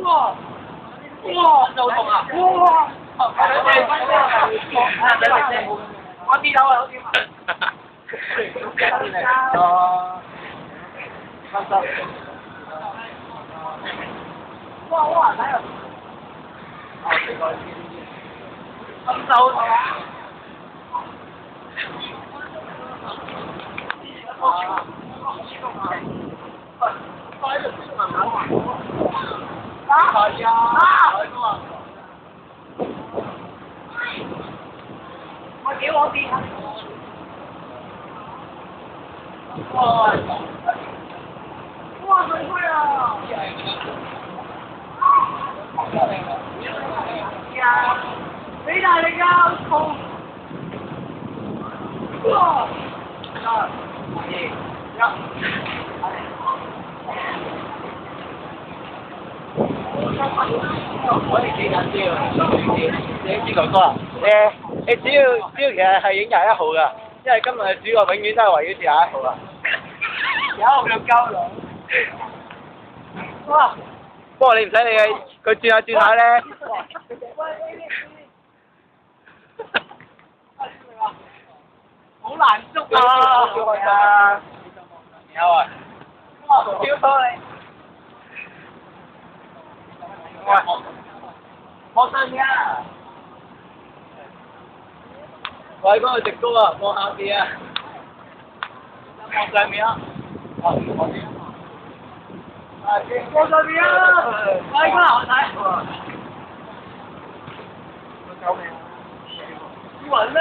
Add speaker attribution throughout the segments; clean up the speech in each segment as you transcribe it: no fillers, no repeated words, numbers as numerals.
Speaker 1: 哇！哇！就痛啊！哇！我跌到啊！我跌啊！哦，分手。哇！睇下。分手。係啊！我屌我跌！哇！佢開啊！呀！幾大力啊！痛！哇！3、2、我哋幾緊張啊！你知哥哥啊？你只要其實係影21號㗎，因為今日嘅主角永遠都係圍繞住21號啊！21號又交兩。哇！不過你唔使理佢，佢轉下咧。好難捉啊！係啊！有啊！哇！超多你！喂，我上面啊！我喺嗰度直高啊，望下邊啊！望上面啊！我邊啊！望上面啊！我喺嗰度睇。救命！雲咧？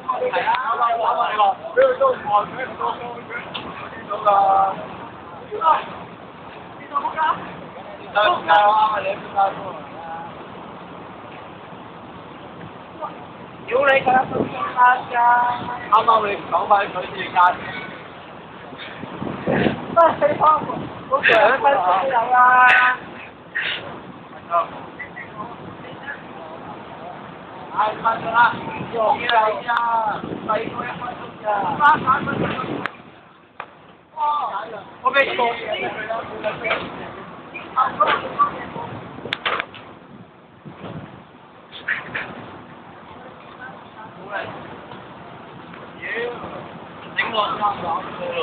Speaker 1: 係啊！俾佢都望，俾佢都望，見到㗎。見到冇㗎？你邊間屌你㗎！啱啱你唔講翻佢自間。四方，好強分都有啦。5分㗎啦，幾耐啊？細個1分鐘咋？3分鐘。哇！我俾錯嘢佢啦，整個三檔數路。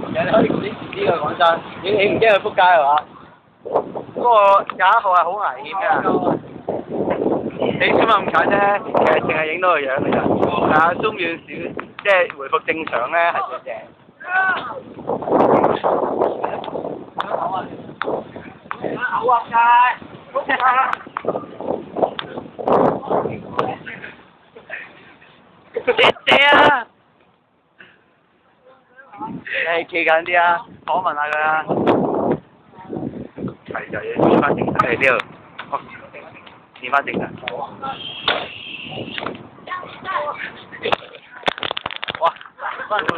Speaker 1: 其實你可以整遲啲㗎，講真，你唔驚佢撲街係嘛？不過21號係好危險㗎。你點解咁解啫？其實淨係影到個樣㗎咋。係啊，zoom遠少，即係回復正常咧係最正。口啊街，謝謝啊！你企緊啲啊，訪問下佢啊。係就要轉翻正題呢度。轉翻正題。哇！翻到嚟。